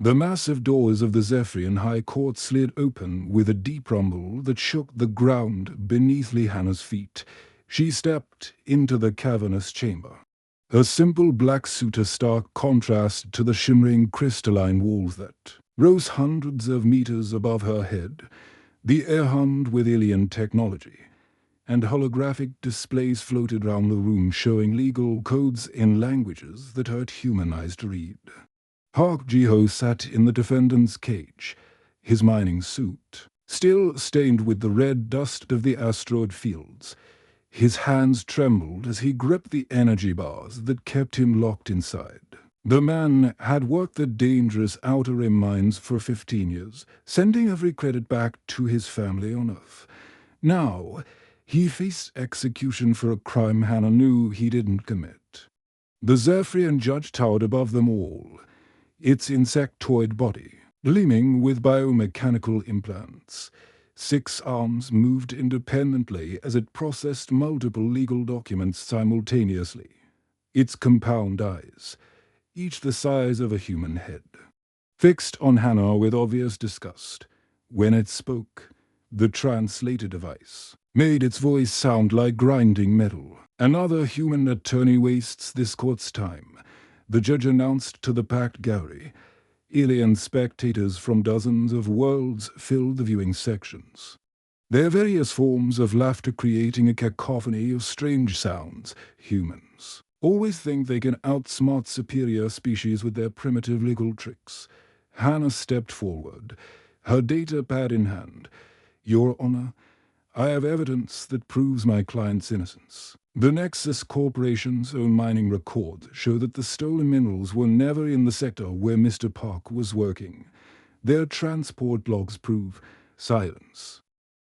The massive doors of the Zephyrian High Court slid open with a deep rumble that shook the ground beneath Lehana's feet. She stepped into the cavernous chamber. Her simple black suit a stark contrast to the shimmering crystalline walls that rose hundreds of meters above her head. The air hummed with alien technology, and holographic displays floated round the room showing legal codes in languages that hurt human eyes to read. Park Ji-ho sat in the defendant's cage, his mining suit still stained with the red dust of the asteroid fields. His hands trembled as he gripped the energy bars that kept him locked inside. The man had worked the dangerous Outer Rim mines for 15 years, sending every credit back to his family on Earth. Now, he faced execution for a crime Hannah knew he didn't commit. The Zephyrian judge towered above them all, its insectoid body gleaming with biomechanical implants. 6 arms moved independently as it processed multiple legal documents simultaneously. Its compound eyes, each the size of a human head, fixed on Hannah with obvious disgust. When it spoke, the translator device made its voice sound like grinding metal. "Another human attorney wastes this court's time," the judge announced to the packed gallery. Alien spectators from dozens of worlds filled the viewing sections, their various forms of laughter creating a cacophony of strange sounds. Humans always think they can outsmart superior species with their primitive legal tricks. Hannah stepped forward, her data pad in hand. "Your Honor, I have evidence that proves my client's innocence. The Nexus Corporation's own mining records show that the stolen minerals were never in the sector where Mr. Park was working. Their transport logs prove silence."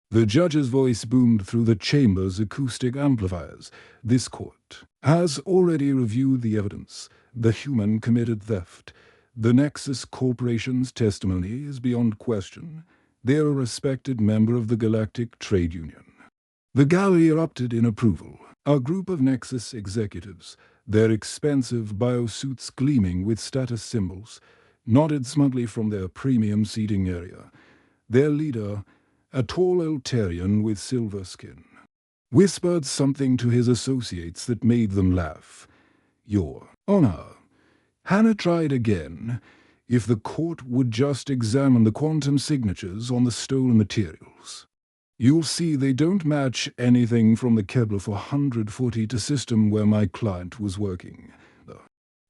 The judge's voice boomed through the chamber's acoustic amplifiers. "This court has already reviewed the evidence. The human committed theft. The Nexus Corporation's testimony is beyond question. They are a respected member of the Galactic Trade Union." The gallery erupted in approval. A group of Nexus executives, their expensive biosuits gleaming with status symbols, nodded smugly from their premium seating area. Their leader, a tall Eltarian with silver skin, whispered something to his associates that made them laugh. "Your Honor." Hannah tried again. If the court would just examine the quantum signatures on the stolen materials, you'll see they don't match anything from the Kepler 442 system where my client was working. The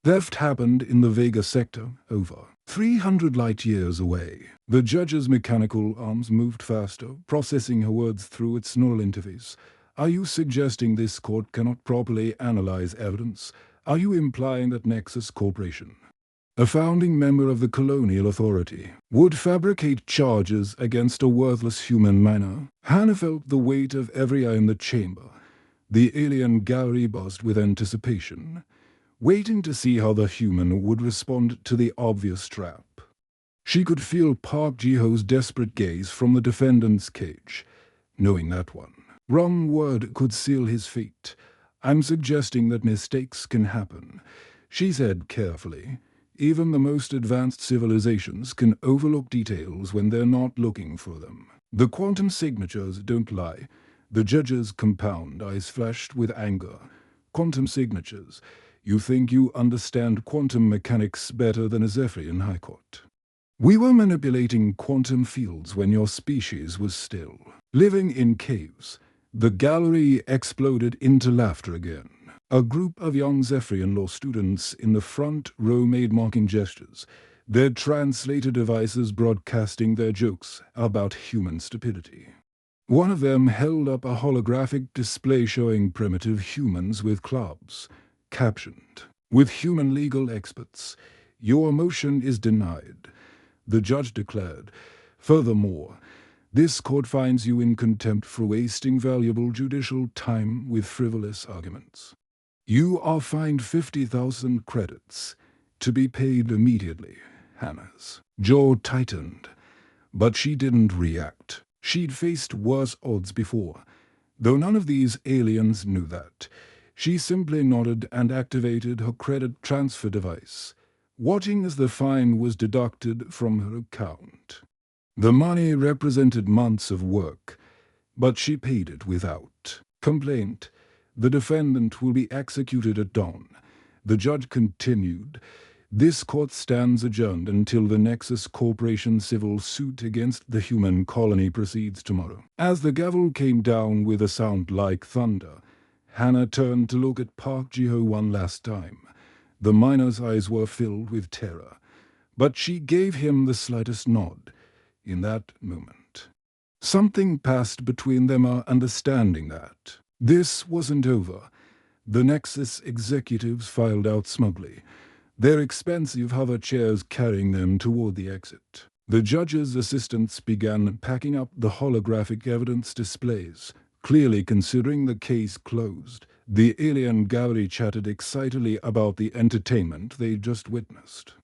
theft happened in the Vega sector, over 300 light-years away. The judge's mechanical arms moved faster, processing her words through its neural interface. "Are you suggesting this court cannot properly analyze evidence? Are you implying that Nexus Corporation, a founding member of the Colonial Authority, would fabricate charges against a worthless human miner?" Hannah felt the weight of every eye in the chamber. The alien gallery buzzed with anticipation, waiting to see how the human would respond to the obvious trap. She could feel Park Ji-ho's desperate gaze from the defendant's cage, knowing that one wrong word could seal his fate. "I'm suggesting that mistakes can happen," she said carefully. "Even the most advanced civilizations can overlook details when they're not looking for them. The quantum signatures don't lie." The judge's compound eyes flashed with anger. "Quantum signatures? You think you understand quantum mechanics better than a Zephyrian High Court? We were manipulating quantum fields when your species was still living in caves." The gallery exploded into laughter again. A group of young Zephyrian law students in the front row made mocking gestures, their translator devices broadcasting their jokes about human stupidity. One of them held up a holographic display showing primitive humans with clubs, captioned, "With human legal experts, your motion is denied," the judge declared. "Furthermore, this court finds you in contempt for wasting valuable judicial time with frivolous arguments. You are fined 50,000 credits, to be paid immediately." Hannah's jaw tightened, but she didn't react. She'd faced worse odds before, though none of these aliens knew that. She simply nodded and activated her credit transfer device. watching as the fine was deducted from her account. The money represented months of work, but she paid it without complaint. The defendant will be executed at dawn. The judge continued. This court stands adjourned until the Nexus Corporation civil suit against the human colony proceeds tomorrow. As the gavel came down with a sound like thunder, Hannah turned to look at Park Ji-ho one last time. The miner's eyes were filled with terror, but she gave him the slightest nod. In that moment, something passed between them, understanding that this wasn't over. The Nexus executives filed out smugly, their expensive hover chairs carrying them toward the exit. The judge's assistants began packing up the holographic evidence displays, clearly considering the case closed. The alien gallery chatted excitedly about the entertainment they just witnessed.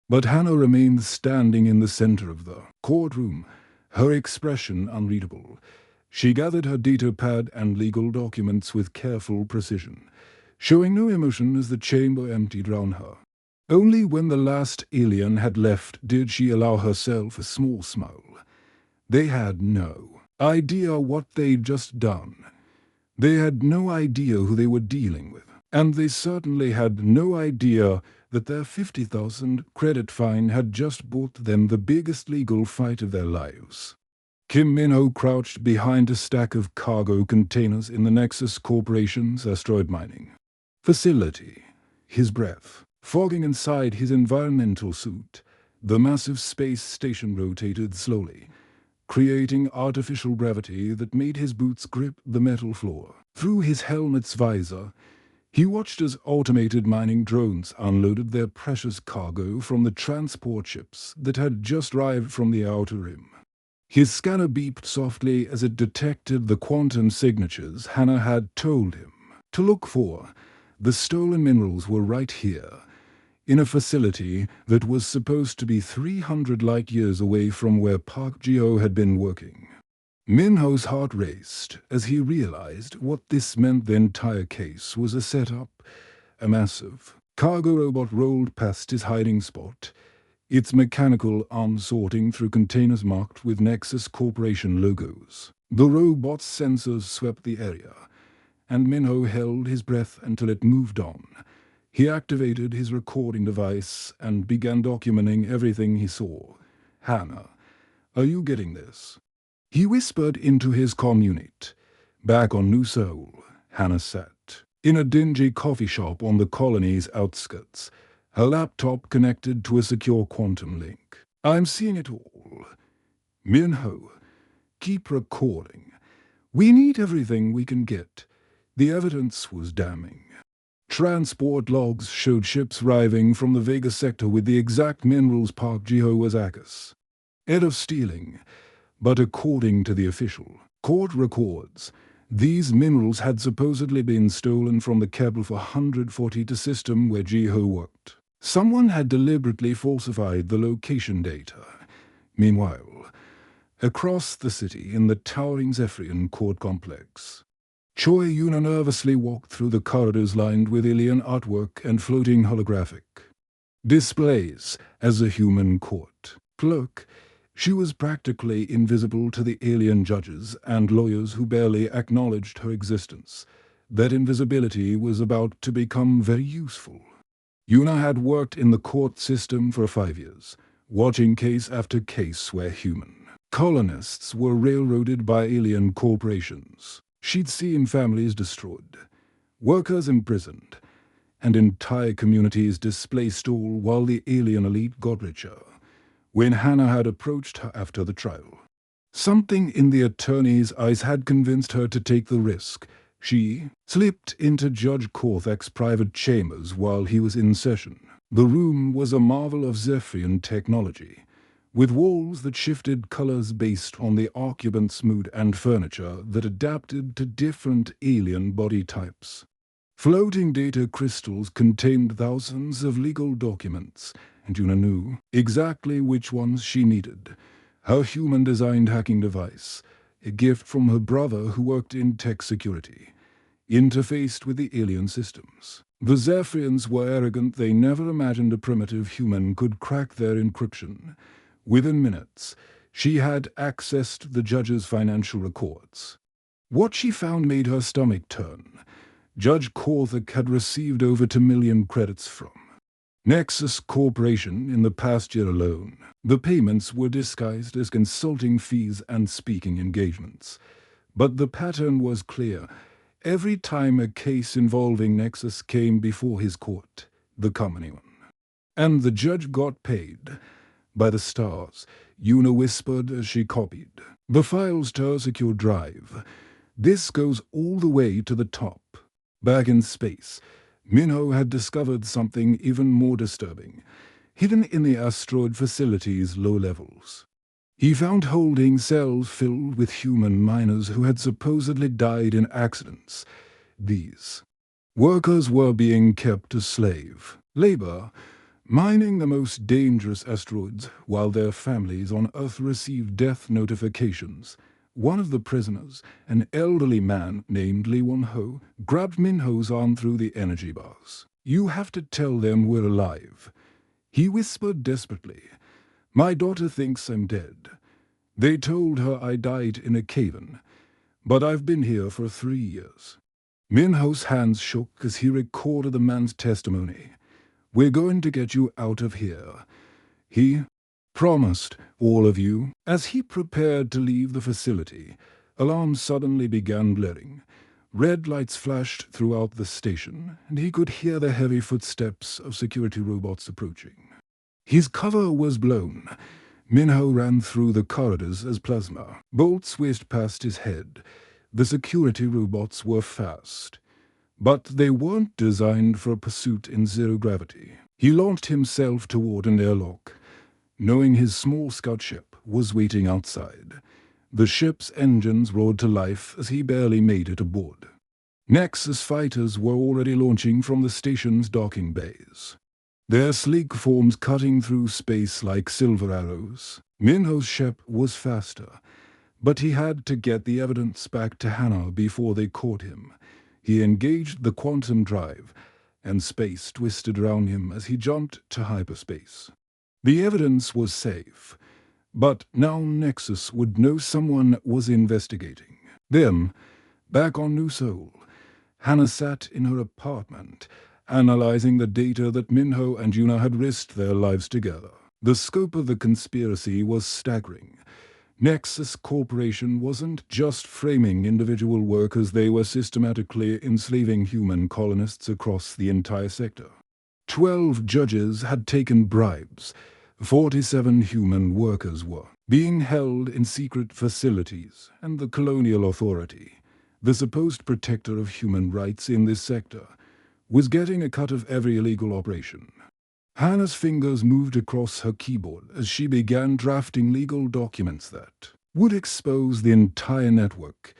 But Hannah remained standing in the center of the courtroom, her expression unreadable. She gathered her data pad and legal documents with careful precision, showing no emotion as the chamber emptied round her. Only when the last alien had left did she allow herself a small smile. They had no idea what they'd just done. They had no idea who they were dealing with, and they certainly had no idea that their 50,000 credit fine had just bought them the biggest legal fight of their lives. Kim Min-ho crouched behind a stack of cargo containers in the Nexus Corporation's asteroid mining facility, his breath fogging inside his environmental suit. The massive space station rotated slowly, creating artificial gravity that made his boots grip the metal floor. Through his helmet's visor, he watched as automated mining drones unloaded their precious cargo from the transport ships that had just arrived from the outer rim. His scanner beeped softly as it detected the quantum signatures Hannah had told him to look for. The stolen minerals were right here, in a facility that was supposed to be 300 light-years away from where Park Ji-ho had been working. Min-ho's heart raced as he realized what this meant. The entire case was a setup. A massive cargo robot rolled past his hiding spot, its mechanical arm sorting through containers marked with Nexus Corporation logos. The robot's sensors swept the area, and Min-ho held his breath until it moved on. He activated his recording device and began documenting everything he saw. "Hannah, are you getting this?" He whispered into his comm unit. Back on New Seoul, Hannah sat in a dingy coffee shop on the colony's outskirts, her laptop connected to a secure quantum link. "I'm seeing it all. Min-ho, keep recording. We need everything we can get." The evidence was damning. Transport logs showed ships arriving from the Vega sector with the exact minerals Park Ji-ho was of stealing. But according to the official court records, these minerals had supposedly been stolen from the Kerbal 442 system where Ji-ho worked. Someone had deliberately falsified the location data. Meanwhile, across the city in the towering Zephyrian court complex, Choi Yuna nervously walked through the corridors lined with alien artwork and floating holographic displays as a human court clerk. She was practically invisible to the alien judges and lawyers who barely acknowledged her existence. That invisibility was about to become very useful. Yuna had worked in the court system for 5 years, watching case after case where human colonists were railroaded by alien corporations. She'd seen families destroyed, workers imprisoned, and entire communities displaced, all while the alien elite got richer. When Hannah had approached her after the trial, something in the attorney's eyes had convinced her to take the risk. She slipped into Judge Korthak's private chambers while he was in session. The room was a marvel of Zephyrian technology, with walls that shifted colors based on the occupant's mood and furniture that adapted to different alien body types. Floating data crystals contained thousands of legal documents, and Yuna knew exactly which ones she needed. Her human-designed hacking device, a gift from her brother who worked in tech security, interfaced with the alien systems. The Zephyrians were arrogant. They never imagined a primitive human could crack their encryption. Within minutes, she had accessed the judge's financial records. What she found made her stomach turn. Judge Korthik had received over 2 million credits from Nexus Corporation in the past year alone. The payments were disguised as consulting fees and speaking engagements. But the pattern was clear. Every time a case involving Nexus came before his court, the company one. And the judge got paid. By the stars, Yuna whispered as she copied the files to her secure drive. This goes all the way to the top. Back in space, Minho had discovered something even more disturbing, hidden in the asteroid facility's low levels. He found holding cells filled with human miners who had supposedly died in accidents. These workers were being kept as slave labor, mining the most dangerous asteroids while their families on Earth received death notifications. One of the prisoners, an elderly man named Lee Won-ho, grabbed Minho's arm through the energy bars. "You have to tell them we're alive," he whispered desperately. "My daughter thinks I'm dead. They told her I died in a cave-in, but I've been here for 3 years." Minho's hands shook as he recorded the man's testimony. "We're going to get you out of here," he promised all of you. As he prepared to leave the facility, alarms suddenly began blaring. Red lights flashed throughout the station, and he could hear the heavy footsteps of security robots approaching. His cover was blown. Minho ran through the corridors as plasma bolts whizzed past his head. The security robots were fast, but they weren't designed for a pursuit in zero gravity. He launched himself toward an airlock, knowing his small scout ship was waiting outside. The ship's engines roared to life as he barely made it aboard. Nexus fighters were already launching from the station's docking bays, their sleek forms cutting through space like silver arrows. Minho's ship was faster, but he had to get the evidence back to Hannah before they caught him. He engaged the quantum drive, and space twisted around him as he jumped to hyperspace. The evidence was safe, but now Nexus would know someone was investigating. Then, back on New Seoul, Hannah sat in her apartment, analyzing the data that Minho and Yuna had risked their lives together. The scope of the conspiracy was staggering. Nexus Corporation wasn't just framing individual workers, they were systematically enslaving human colonists across the entire sector. 12 judges had taken bribes. 47 human workers were being held in secret facilities, and the colonial authority, the supposed protector of human rights in this sector, was getting a cut of every illegal operation. Hannah's fingers moved across her keyboard as she began drafting legal documents that would expose the entire network.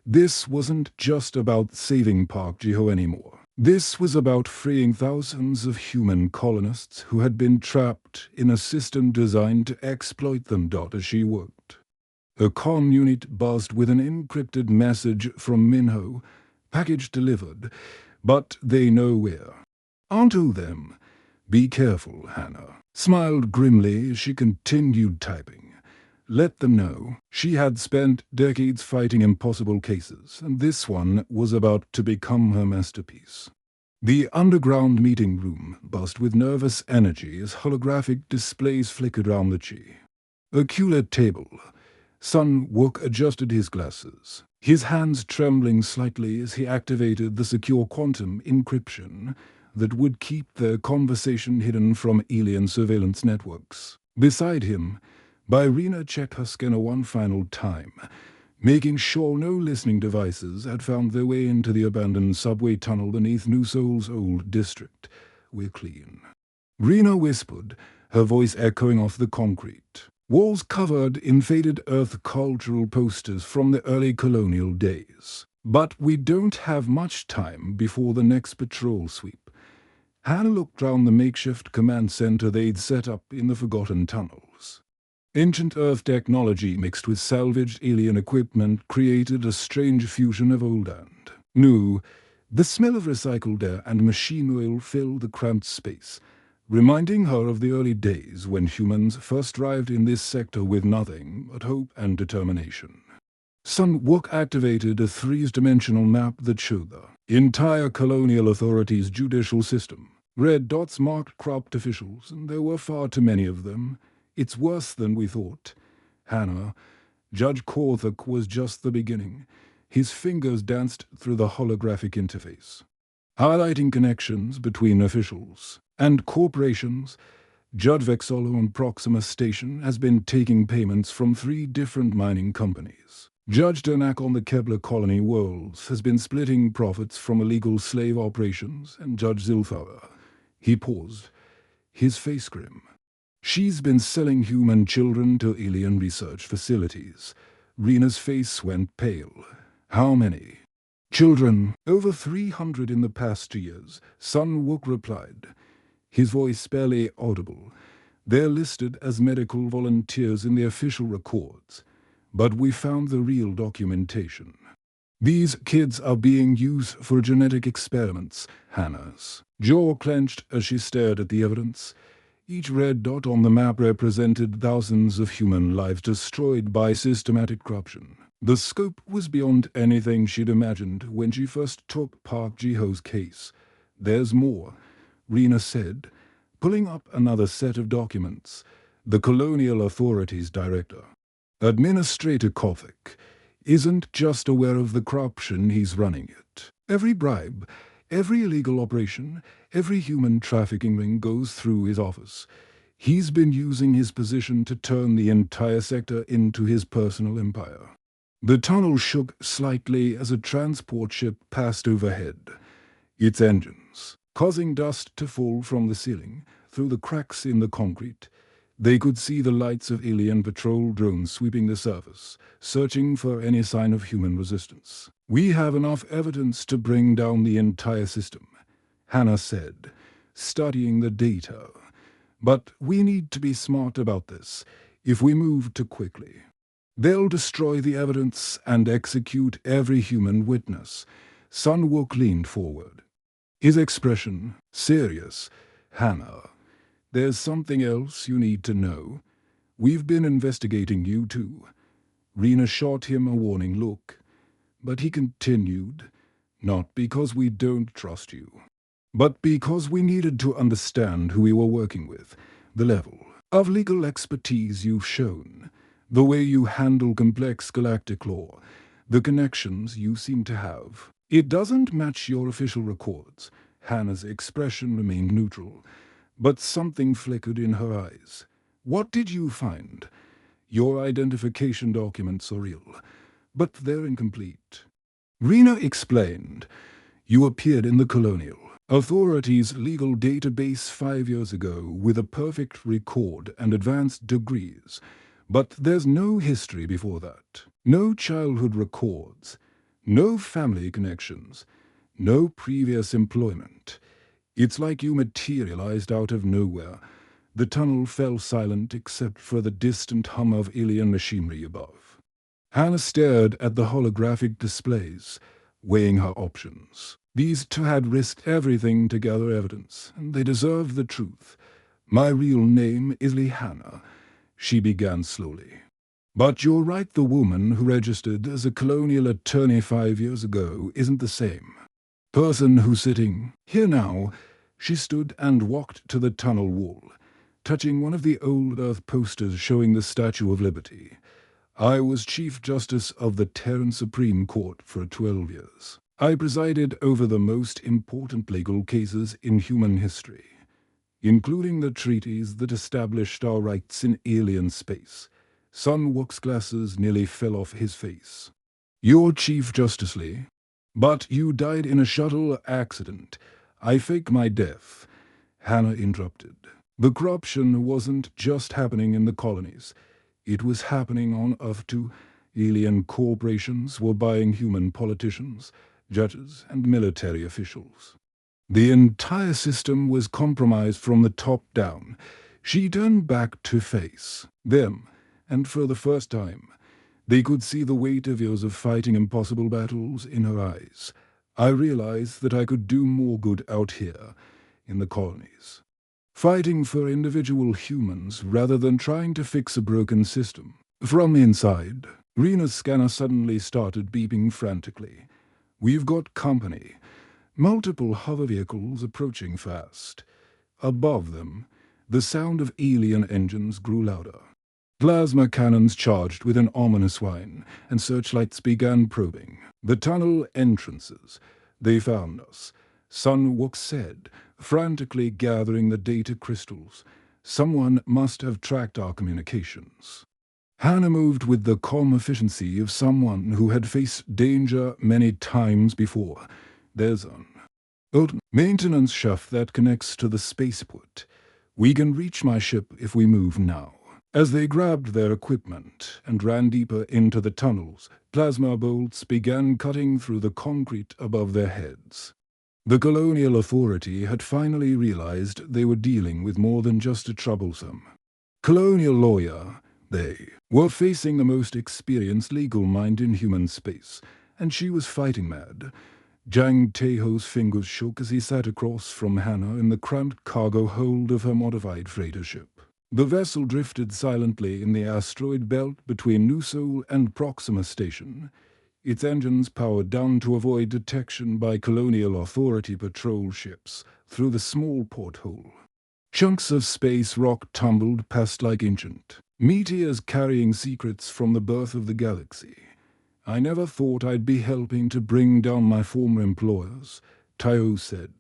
This wasn't just about saving Park Ji-ho anymore. This was about freeing thousands of human colonists who had been trapped in a system designed to exploit them. As she worked, her comm unit buzzed with an encrypted message from Minho. "Package delivered, but they know where." "Onto them. Be careful," Hannah smiled grimly as she continued typing. "Let them know." She had spent decades fighting impossible cases, and this one was about to become her masterpiece. The underground meeting room buzzed with nervous energy as holographic displays flickered around the chi. A QLED table. Sun Wook adjusted his glasses, his hands trembling slightly as he activated the secure quantum encryption that would keep their conversation hidden from alien surveillance networks. Beside him, Byrina checked her scanner one final time, making sure no listening devices had found their way into the abandoned subway tunnel beneath New Seoul's old district. "We're clean," Rena whispered, her voice echoing off the concrete. Walls covered in faded Earth cultural posters from the early colonial days. "But we don't have much time before the next patrol sweep." Hannah looked round the makeshift command center they'd set up in the forgotten tunnels. Ancient Earth technology mixed with salvaged alien equipment created a strange fusion of old and new. The smell of recycled air and machine oil filled the cramped space, reminding her of the early days when humans first arrived in this sector with nothing but hope and determination. Sun Wook activated a three-dimensional map that showed the entire colonial authority's judicial system. Red dots marked corrupt officials, and there were far too many of them. It's worse than we thought. Hannah, Judge Korthak was just the beginning. His fingers danced through the holographic interface, highlighting connections between officials and corporations. Judge Vexolo on Proxima Station has been taking payments from 3 different mining companies. Judge Dernak on the Kepler Colony Worlds has been splitting profits from illegal slave operations, and Judge Zilthara. He paused, his face grim. She's been selling human children to alien research facilities. Rena's face went pale. How many? Children, over 300 in the past 2 years, Sun Wook replied, his voice barely audible. They're listed as medical volunteers in the official records, but we found the real documentation. These kids are being used for genetic experiments. Hannah's jaw clenched as she stared at the evidence. Each red dot on the map represented thousands of human lives destroyed by systematic corruption. The scope was beyond anything she'd imagined when she first took Park Ji-ho's case. There's more, Rena said, pulling up another set of documents. The Colonial Authorities Director, Administrator Korthak, isn't just aware of the corruption he's running it. Every bribe, every illegal operation, every human trafficking ring goes through his office. He's been using his position to turn the entire sector into his personal empire. The tunnel shook slightly as a transport ship passed overhead, its engines causing dust to fall from the ceiling. Through the cracks in the concrete, they could see the lights of alien patrol drones sweeping the surface, searching for any sign of human resistance. We have enough evidence to bring down the entire system, Hannah said, studying the data. But we need to be smart about this. If we move too quickly, they'll destroy the evidence and execute every human witness. Sun Wook leaned forward, his expression serious. Hannah, there's something else you need to know. We've been investigating you too. Rena shot him a warning look, but he continued, not because we don't trust you, but because we needed to understand who we were working with, the level of legal expertise you've shown, the way you handle complex galactic law, the connections you seem to have. It doesn't match your official records. Hannah's expression remained neutral, but something flickered in her eyes. What did you find? Your identification documents are real, but they're incomplete. Rena explained. You appeared in the Colonial Authorities' legal database 5 years ago with a perfect record and advanced degrees, but there's no history before that. No childhood records, no family connections, no previous employment. It's like you materialized out of nowhere. The tunnel fell silent except for the distant hum of alien machinery above. Hannah stared at the holographic displays, weighing her options. These two had risked everything to gather evidence, and they deserved the truth. My real name is Hannah, she began slowly. But you're right, the woman who registered as a colonial attorney 5 years ago isn't the same person who's sitting here now. She stood and walked to the tunnel wall, touching one of the old Earth posters showing the Statue of Liberty. I was Chief Justice of the Terran Supreme Court for 12 years. I presided over the most important legal cases in human history, including the treaties that established our rights in alien space. Sun Wook's glasses nearly fell off his face. You're Chief Justice Lee, but you died in a shuttle accident. I faked my death, Hannah interrupted. The corruption wasn't just happening in the colonies. It was happening on Earth too. Alien corporations were buying human politicians, judges, and military officials. The entire system was compromised from the top down. She turned back to face them, and for the first time, they could see the weight of years of fighting impossible battles in her eyes. I realized that I could do more good out here, in the colonies, fighting for individual humans rather than trying to fix a broken system. From inside, Rena's scanner suddenly started beeping frantically. We've got company. Multiple hover vehicles approaching fast. Above them, the sound of alien engines grew louder. Plasma cannons charged with an ominous whine, and searchlights began probing the tunnel entrances. They found us, Sunwalk said, frantically gathering the data crystals. Someone must have tracked our communications. Hannah moved with the calm efficiency of someone who had faced danger many times before. There's an old maintenance shaft that connects to the spaceport. We can reach my ship if we move now. As they grabbed their equipment and ran deeper into the tunnels, plasma bolts began cutting through the concrete above their heads. The colonial authority had finally realized they were dealing with more than just a troublesome colonial lawyer. They were facing the most experienced legal mind in human space, and she was fighting mad. Jang Taeho's fingers shook as he sat across from Hannah in the cramped cargo hold of her modified freighter ship. The vessel drifted silently in the asteroid belt between New Seoul and Proxima Station, its engines powered down to avoid detection by Colonial Authority patrol ships through the small porthole. Chunks of space rock tumbled past like ancient meteors carrying secrets from the birth of the galaxy. I never thought I'd be helping to bring down my former employers, Taeo said,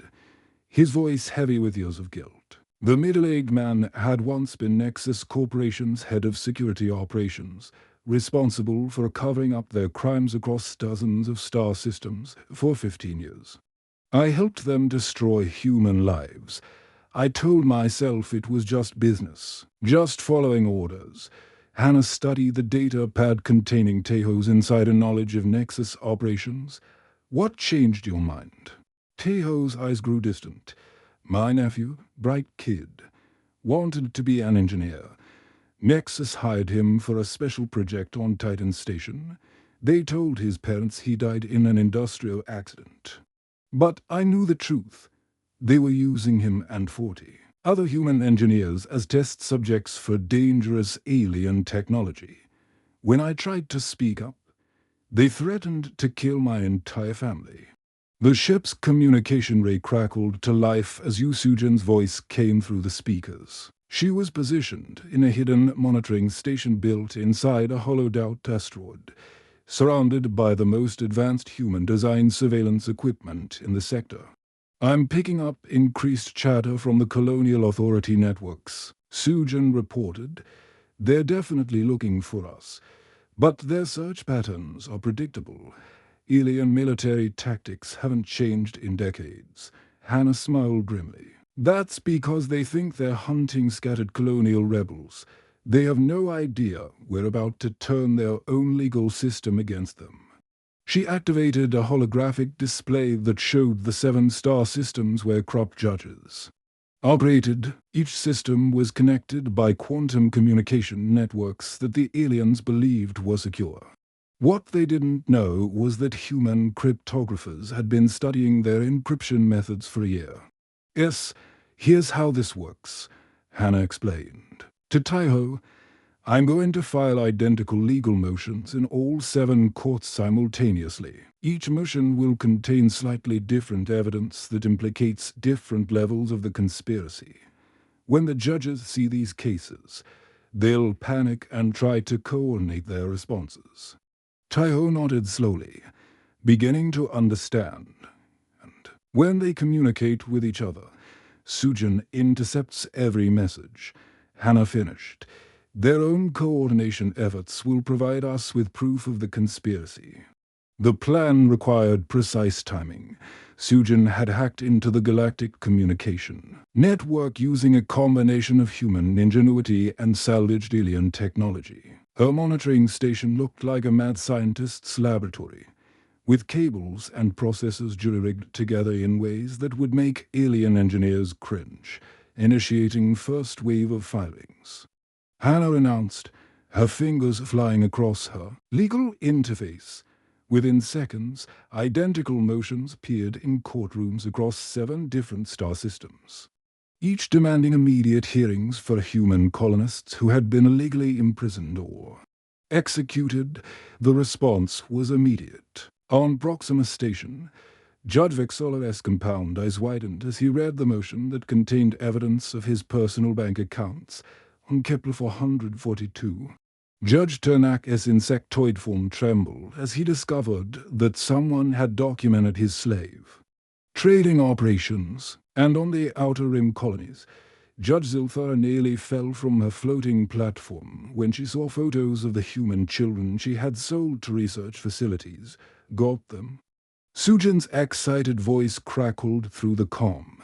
his voice heavy with years of guilt. The middle-aged man had once been Nexus Corporation's head of security operations, responsible for covering up their crimes across dozens of star systems for 15 years. I helped them destroy human lives. I told myself it was just business, just following orders. Hannah studied the data pad containing Taeho's insider knowledge of Nexus operations. What changed your mind? Taeho's eyes grew distant. My nephew, bright kid, wanted to be an engineer. Nexus hired him for a special project on Titan Station. They told his parents he died in an industrial accident. But I knew the truth. They were using him and 40 other human engineers as test subjects for dangerous alien technology. When I tried to speak up, they threatened to kill my entire family. The ship's communication ray crackled to life as Yu Sujin's voice came through the speakers. She was positioned in a hidden monitoring station built inside a hollowed-out asteroid, surrounded by the most advanced human-designed surveillance equipment in the sector. I'm picking up increased chatter from the Colonial Authority networks, Sujin reported. They're definitely looking for us, but their search patterns are predictable. Alien military tactics haven't changed in decades. Hannah smiled grimly. That's because they think they're hunting scattered colonial rebels. They have no idea we're about to turn their own legal system against them. She activated a holographic display that showed the 7 star systems where crop judges operated. Each system was connected by quantum communication networks that the aliens believed were secure. What they didn't know was that human cryptographers had been studying their encryption methods for a year. Yes, here's how this works, Hannah explained. To Taeho, I'm going to file identical legal motions in all 7 courts simultaneously. Each motion will contain slightly different evidence that implicates different levels of the conspiracy. When the judges see these cases, they'll panic and try to coordinate their responses. Taeho nodded slowly, beginning to understand. And when they communicate with each other, Sujin intercepts every message. Hannah finished. Their own coordination efforts will provide us with proof of the conspiracy. The plan required precise timing. Sujin had hacked into the galactic communication network using a combination of human ingenuity and salvaged alien technology. Her monitoring station looked like a mad scientist's laboratory, with cables and processors jury-rigged together in ways that would make alien engineers cringe, initiating first wave of filings. Hannah announced, her fingers flying across her legal interface. Within seconds, identical motions appeared in courtrooms across 7 different star systems, each demanding immediate hearings for human colonists who had been illegally imprisoned or executed. The response was immediate. On Proxima Station, Judge Vexola's compound eyes widened as he read the motion that contained evidence of his personal bank accounts on Kepler 442. Judge Ternak's insectoid form trembled as he discovered that someone had documented his slave trading operations, and on the Outer Rim colonies, Judge Zilthar nearly fell from her floating platform when she saw photos of the human children she had sold to research facilities. Got them? Sujin's excited voice crackled through the comm.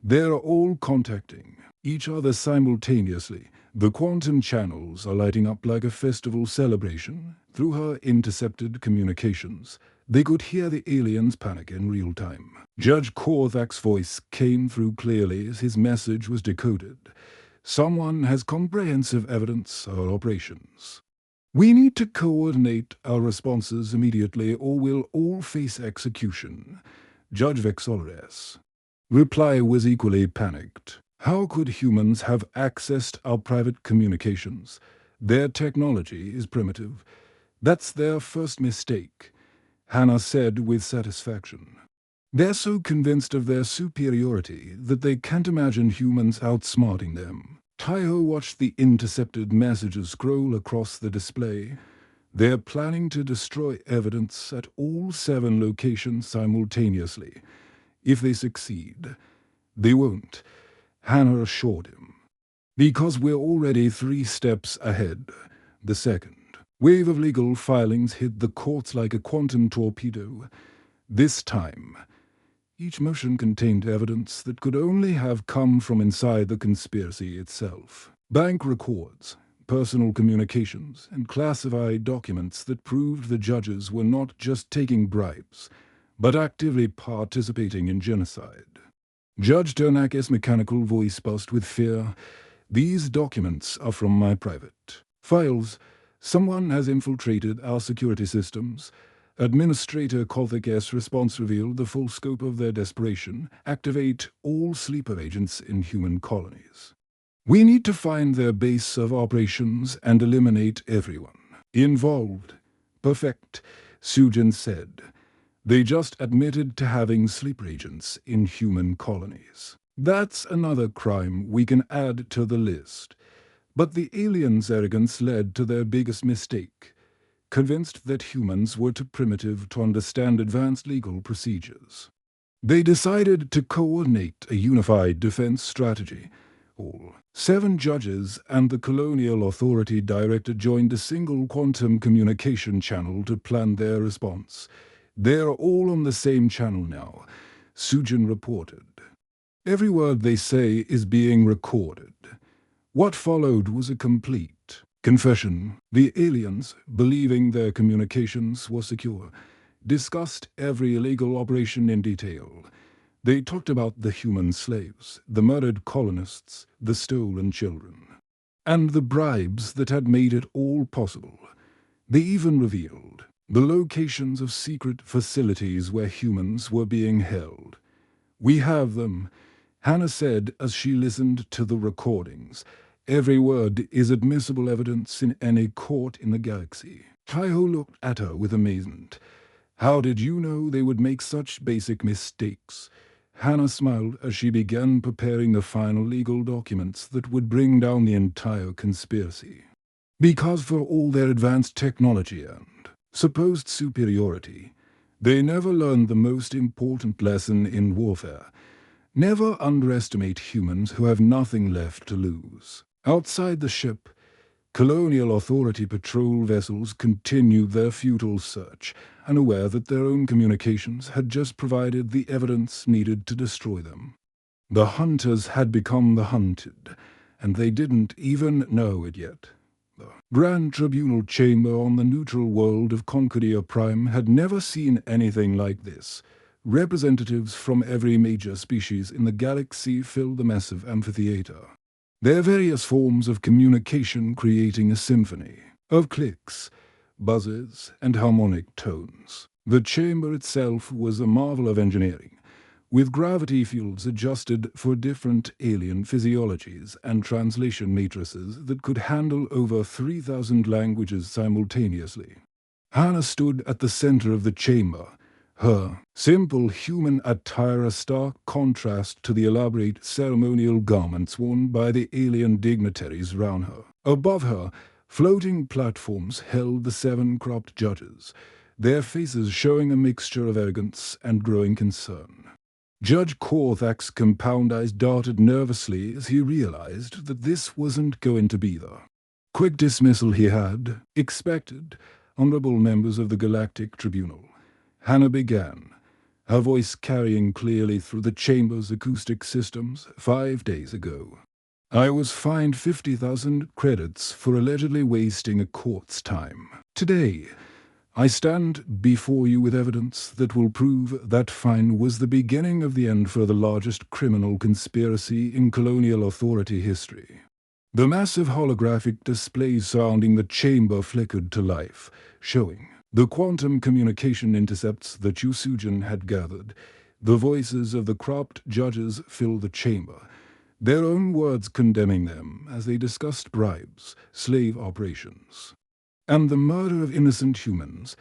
They're all contacting each other simultaneously. The quantum channels are lighting up like a festival celebration. Through her intercepted communications, they could hear the aliens panic in real time. Judge Korthak's voice came through clearly as his message was decoded. Someone has comprehensive evidence of our operations. We need to coordinate our responses immediately or we'll all face execution. Judge Vexola's reply was equally panicked. How could humans have accessed our private communications? Their technology is primitive. That's their first mistake, Hannah said with satisfaction. They're so convinced of their superiority that they can't imagine humans outsmarting them. Taiho watched the intercepted messages scroll across the display. They're planning to destroy evidence at all 7 locations simultaneously. If they succeed, they won't, Hannah assured him. Because we're already 3 steps ahead. The second wave of legal filings hit the courts like a quantum torpedo. This time, each motion contained evidence that could only have come from inside the conspiracy itself. Bank records, personal communications, and classified documents that proved the judges were not just taking bribes, but actively participating in genocide. Judge Ternak's mechanical voice buzzed with fear. These documents are from my private files. Someone has infiltrated our security systems. Administrator Korthak's response revealed the full scope of their desperation. Activate all sleeper agents in human colonies. We need to find their base of operations and eliminate everyone involved. Perfect, Sujin said. They just admitted to having sleeper agents in human colonies. That's another crime we can add to the list. But the aliens' arrogance led to their biggest mistake. Convinced that humans were too primitive to understand advanced legal procedures, they decided to coordinate a unified defense strategy. All 7 judges and the Colonial Authority Director joined a single quantum communication channel to plan their response. They're all on the same channel now, Sujin reported. Every word they say is being recorded. What followed was a complete confession. The aliens, believing their communications were secure, discussed every illegal operation in detail. They talked about the human slaves, the murdered colonists, the stolen children, and the bribes that had made it all possible. They even revealed the locations of secret facilities where humans were being held. We have them, Hannah said as she listened to the recordings. Every word is admissible evidence in any court in the galaxy. Taiho looked at her with amazement. How did you know they would make such basic mistakes? Hannah smiled as she began preparing the final legal documents that would bring down the entire conspiracy. Because for all their advanced technology and supposed superiority, they never learned the most important lesson in warfare. Never underestimate humans who have nothing left to lose. Outside the ship, Colonial Authority patrol vessels continued their futile search, unaware that their own communications had just provided the evidence needed to destroy them. The hunters had become the hunted, and they didn't even know it yet. The Grand Tribunal Chamber on the neutral world of Concordia Prime had never seen anything like this. Representatives from every major species in the galaxy filled the massive amphitheater, their various forms of communication creating a symphony of clicks, buzzes, and harmonic tones. The chamber itself was a marvel of engineering, with gravity fields adjusted for different alien physiologies and translation matrices that could handle over 3,000 languages simultaneously. Hannah stood at the center of the chamber, her simple human attire a stark contrast to the elaborate ceremonial garments worn by the alien dignitaries round her. Above her, floating platforms held the 7 cropped judges, their faces showing a mixture of arrogance and growing concern. Judge Korthak's compound eyes darted nervously as he realized that this wasn't going to be the quick dismissal he had expected. Honorable members of the Galactic Tribunal, Hannah began, her voice carrying clearly through the chamber's acoustic systems 5 days ago. I was fined 50,000 credits for allegedly wasting a court's time. Today, I stand before you with evidence that will prove that fine was the beginning of the end for the largest criminal conspiracy in colonial authority history. The massive holographic displays surrounding the chamber flickered to life, showing the quantum communication intercepts that Yusujan had gathered. The voices of the cropped judges filled the chamber, their own words condemning them as they discussed bribes, slave operations, and the murder of innocent humans.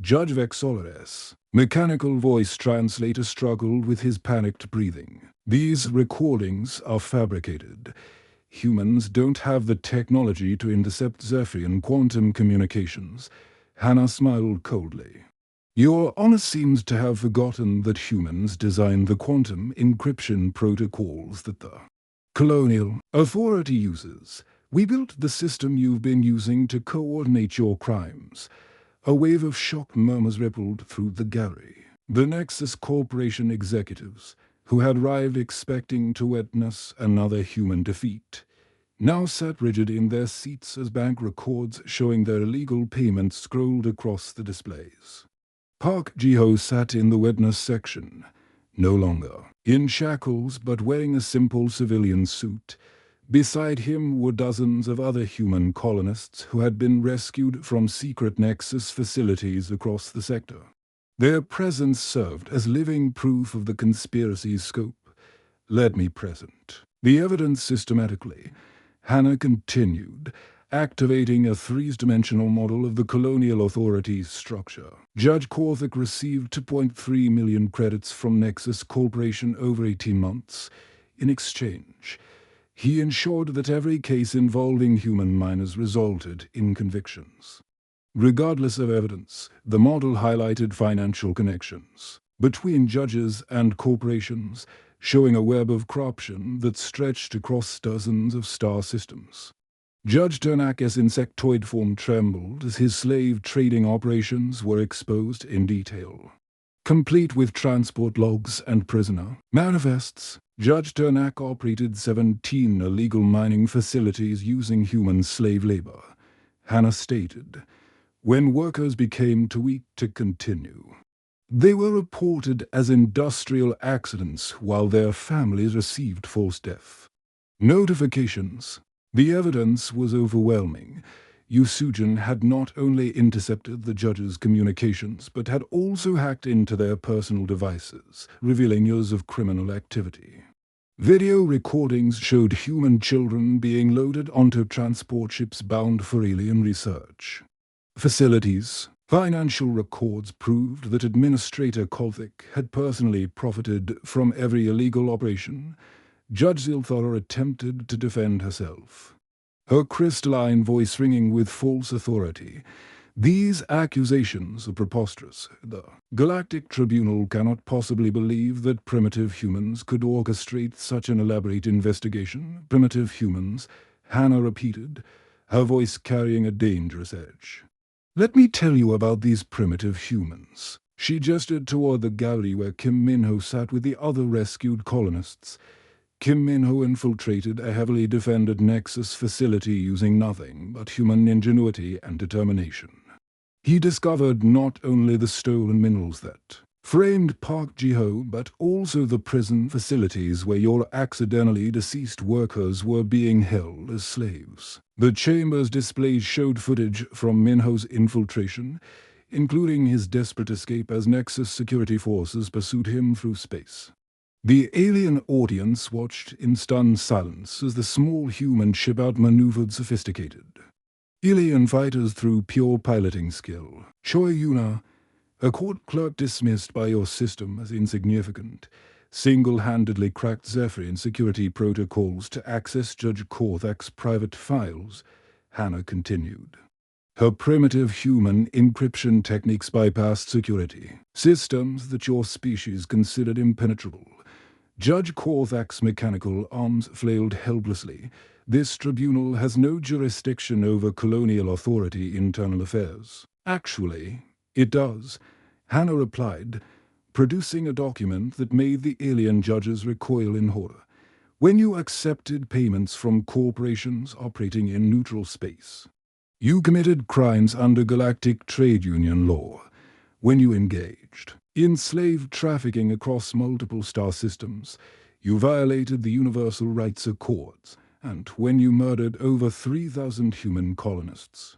Judge Vexolores' mechanical voice translator struggled with his panicked breathing. These recordings are fabricated. Humans don't have the technology to intercept Zephyrian quantum communications. Hannah smiled coldly. Your Honor seems to have forgotten that humans designed the quantum encryption protocols that the colonial authority uses. We built the system you've been using to coordinate your crimes. A wave of shocked murmurs rippled through the gallery. The Nexus Corporation executives, who had arrived expecting to witness another human defeat, now sat rigid in their seats as bank records showing their illegal payments scrolled across the displays. Park Ji-ho sat in the witness section, no longer in shackles but wearing a simple civilian suit. Beside him were dozens of other human colonists who had been rescued from secret Nexus facilities across the sector. Their presence served as living proof of the conspiracy's scope. Let me present the evidence systematically. Hannah continued, activating a 3-dimensional model of the colonial authority's structure. Judge Korthak received 2.3 million credits from Nexus Corporation over 18 months. In exchange, he ensured that every case involving human minors resulted in convictions. Regardless of evidence, the model highlighted financial connections between judges and corporations, showing a web of corruption that stretched across dozens of star systems. Judge Ternak's insectoid form trembled as his slave trading operations were exposed in detail. Complete with transport logs and prisoner manifests, Judge Ternak operated 17 illegal mining facilities using human slave labor. Hannah stated, when workers became too weak to continue, they were reported as industrial accidents while their families received forced death notifications. The evidence was overwhelming. Yusujan had not only intercepted the judges' communications, but had also hacked into their personal devices, revealing years of criminal activity. Video recordings showed human children being loaded onto transport ships bound for alien research facilities. Financial records proved that Administrator Korthak had personally profited from every illegal operation. Judge Zilthar attempted to defend herself, her crystalline voice ringing with false authority. These accusations are preposterous. The Galactic Tribunal cannot possibly believe that primitive humans could orchestrate such an elaborate investigation. Primitive humans, Hannah repeated, her voice carrying a dangerous edge. Let me tell you about these primitive humans. She gestured toward the gallery where Kim Min-ho sat with the other rescued colonists. Kim Min-ho infiltrated a heavily defended Nexus facility using nothing but human ingenuity and determination. He discovered not only the stolen minerals that framed Park Ji-ho, but also the prison facilities where your accidentally deceased workers were being held as slaves. The chamber's displays showed footage from Minho's infiltration, including his desperate escape as Nexus security forces pursued him through space. The alien audience watched in stunned silence as the small human ship outmaneuvered sophisticated alien fighters through pure piloting skill. Choi Yuna, a court clerk dismissed by your system as insignificant, single-handedly cracked Zephyrian security protocols to access Judge Korthak's private files, Hannah continued. Her primitive human encryption techniques bypassed security, systems that your species considered impenetrable. Judge Korthak's mechanical arms flailed helplessly. This tribunal has no jurisdiction over colonial authority internal affairs. Actually, it does, Hannah replied, producing a document that made the alien judges recoil in horror. When you accepted payments from corporations operating in neutral space, you committed crimes under Galactic Trade Union law. When you engaged in slave trafficking across multiple star systems, you violated the Universal Rights Accords, and when you murdered over 3,000 human colonists,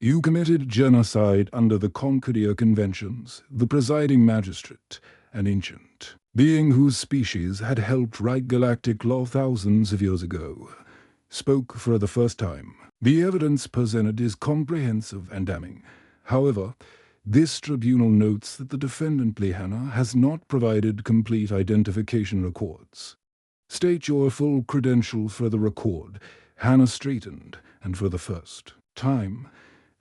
you committed genocide under the Concordia Conventions. The presiding magistrate, an ancient being whose species had helped write galactic law thousands of years ago, spoke for the first time. The evidence presented is comprehensive and damning. However, this tribunal notes that the defendant Hannah has not provided complete identification records. State your full credentials for the record. Hannah straightened, and for the first time,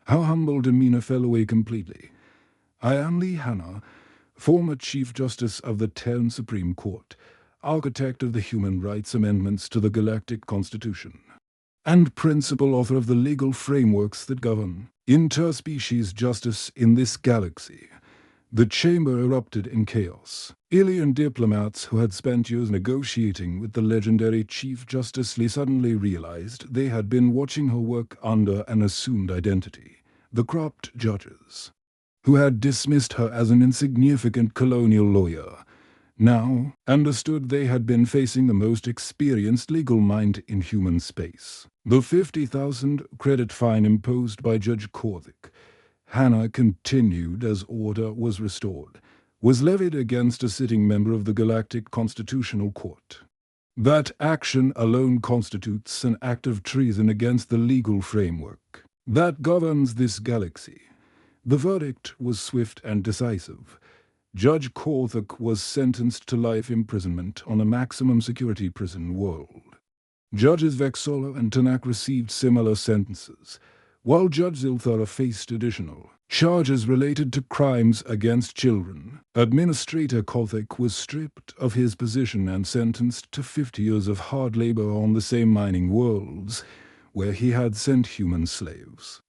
her humble demeanor fell away completely. I am Hannah, former Chief Justice of the Terran Supreme Court, architect of the human rights amendments to the Galactic Constitution, and principal author of the legal frameworks that govern interspecies justice in this galaxy. The chamber erupted in chaos. Alien diplomats who had spent years negotiating with the legendary Chief Justice suddenly realized they had been watching her work under an assumed identity. The corrupt judges, who had dismissed her as an insignificant colonial lawyer, now understood they had been facing the most experienced legal mind in human space. The 50,000 credit fine imposed by Judge Korthak, Hannah continued as order was restored, was levied against a sitting member of the Galactic Constitutional Court. That action alone constitutes an act of treason against the legal framework that governs this galaxy. The verdict was swift and decisive. Judge Korthak was sentenced to life imprisonment on a maximum security prison world. Judges Vexola and Tanak received similar sentences, while Judge Zilthara faced additional charges related to crimes against children. Administrator Korthak was stripped of his position and sentenced to 50 years of hard labor on the same mining worlds where he had sent human slaves.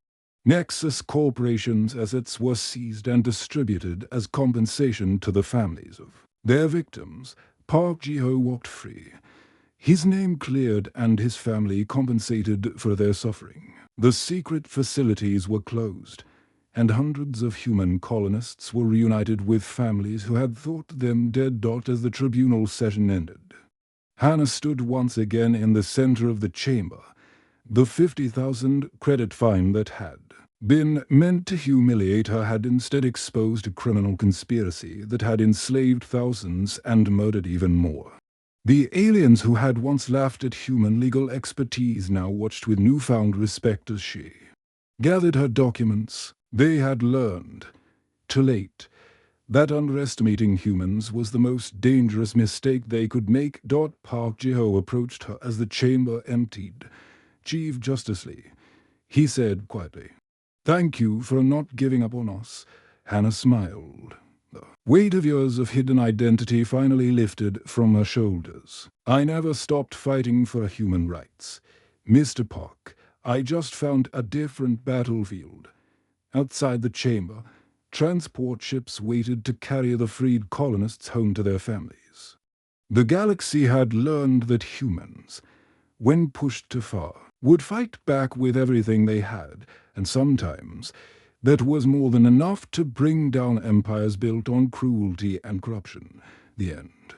Nexus Corporation's assets were seized and distributed as compensation to the families of their victims. Park Ji-ho walked free, his name cleared and his family compensated for their suffering. The secret facilities were closed, and hundreds of human colonists were reunited with families who had thought them dead. As the tribunal session ended, Hannah stood once again in the center of the chamber. The 50,000 credit fine that had been meant to humiliate her had instead exposed a criminal conspiracy that had enslaved thousands and murdered even more. The aliens who had once laughed at human legal expertise now watched with newfound respect as she gathered her documents. They had learned, too late, that underestimating humans was the most dangerous mistake they could make. Park Ji-ho approached her as the chamber emptied. Chief Justice Lee, he said quietly, "Thank you for not giving up on us." Hannah smiled. The weight of years of hidden identity finally lifted from her shoulders. "I never stopped fighting for human rights, Mr. Park. I just found a different battlefield." Outside the chamber, transport ships waited to carry the freed colonists home to their families. The galaxy had learned that humans, when pushed too far, would fight back with everything they had, and sometimes that was more than enough to bring down empires built on cruelty and corruption. The end.